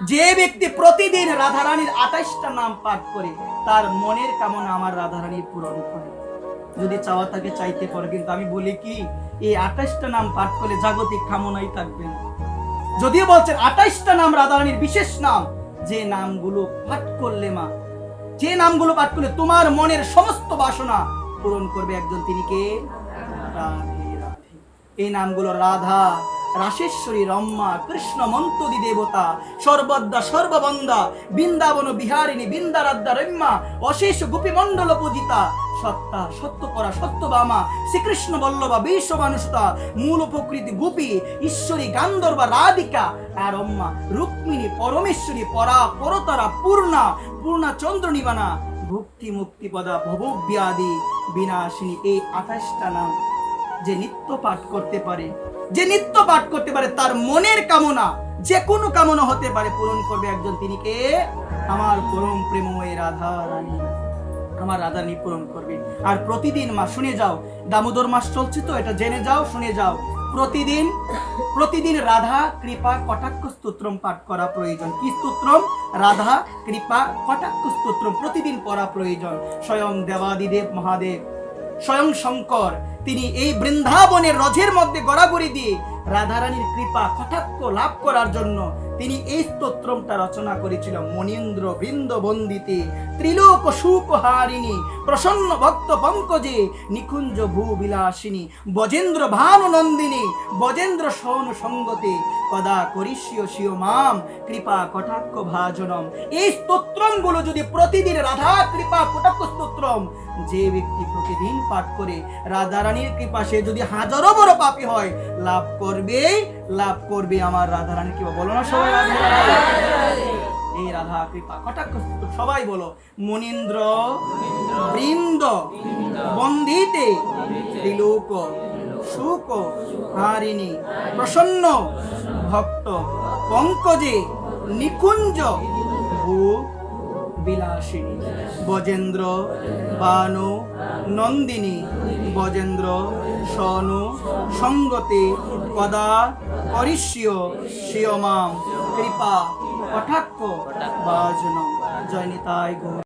যে ব্যক্তি প্রতিদিন রাধারানীর 28টা নাম পাঠ করে তার মনের কামনা আমার রাধারানী পূরণ করে। যদি চাওয়া থাকে চাইতে পারে, কিন্তু আমি বলি কি এই 28টা নাম পাঠ করলে জাগতিক কামনাই থাকবে না। যদিও বলছেন 28টা নাম রাধারানীর বিশেষ নাম, যে নামগুলো পাঠ করলে মা, যে নামগুলো পাঠ করলে তোমার মনের সমস্ত বাসনা পূরণ করবে একজন, তিনি কে? রাধে রাধে। এই নামগুলো রাধা, রাশেশ্বরী, রম্মা, কৃষ্ণ মন্তদি দেবতা, সর্বদ্যা সর্ববন্দা, বৃন্দাবন বিহারিণী, বৃন্দারাধ্যা রম্যা, অশেষ গোপী মণ্ডল পূজিতা, সত্তা সত্যপরা সত্যবামা, শ্রীকৃষ্ণ বল্লভা বিশ্বমানুষতা, মূল প্রকৃতি গোপী, ঈশ্বরী গান্ধর্বা রাধিকা, আর রম্মা রুক্মিণী, পরমেশ্বরী, পরা পরতারা, পূর্ণা পূর্ণা চন্দ্র নিবানা, ভক্তি মুক্তিপদা, ভবব্যাধি বিনাশিনী। এই 28টা নাম যে নিত্য পাঠ করতে পারে, যে নিত্য পাঠ করতে পারে, তার মনের কামনা, যে কোনো কামনা হতে পারে, পূরণ করবে একজন, তিনি কে? আমার পরম প্রেমময় রাধা রানী, আমার রাধারানী পূরণ করবে। আর প্রতিদিন মা শুনে যাও, দামোদর মাস চলছে তো, এটা জেনে যাও, শুনে যাও, প্রতিদিন রাধা কৃপা কটাক্ষ স্তোত্রম পাঠ করা প্রয়োজন। কি স্তোত্রম? রাধা কৃপা কটাক্ষ স্তোত্রম প্রতিদিন পড়া প্রয়োজন। স্বয়ং দেবাদিদেব মহাদেব, স্বয়ং শঙ্কর, তিনি এই বৃন্দাবনের রজের মধ্যে গড়াগড়ি দিয়ে রাধারানীর কৃপা কটাক্ষ লাভ করার জন্য তিনি এই স্তোত্রমটা রচনা করেছিল। মনীন্দ্র বৃন্দ বন্দিতে, ত্রিলোক সুখহারিণী, প্রসন্ন ভক্ত পঙ্কজে, নিকুঞ্জ ভূবিলাসিনী, বজেন্দ্র ভানু নন্দিনী, বজেন্দ্র সৌন সঙ্গতে, কদা করিষ্য শিও মাম কৃপা কটাক্ষ ভাজনম। এই স্তোত্রমগুলো যদি প্রতিদিন রাধা কৃপা কটাক্ষ স্তোত্রম যে ব্যক্তি প্রতিদিন পাঠ করে, রাধারানীর কৃপা সে যদি হাজারো বড় পাপী হয় লাভ করবে আমার রাধারানীর কৃপা। বলো না সবাই রাধে রাধে। এই রাধা কৃপা কটাক্ষ সবাই বলো। মনীন্দ্র বৃন্দ বন্দিতে, ত্রিলোক সুখ হারিণী, প্রসন্ন ভক্ত পঙ্কজে, নিকুঞ্জ ভূ বিলাসিনী, বজেন্দ্র বানু নন্দিনী, বজেন্দ্র সনু সঙ্গতে, কদা করিষ্য শিও মাম কৃপা কটাক্ষ ভাজনম। জয় নিতাই গৌর।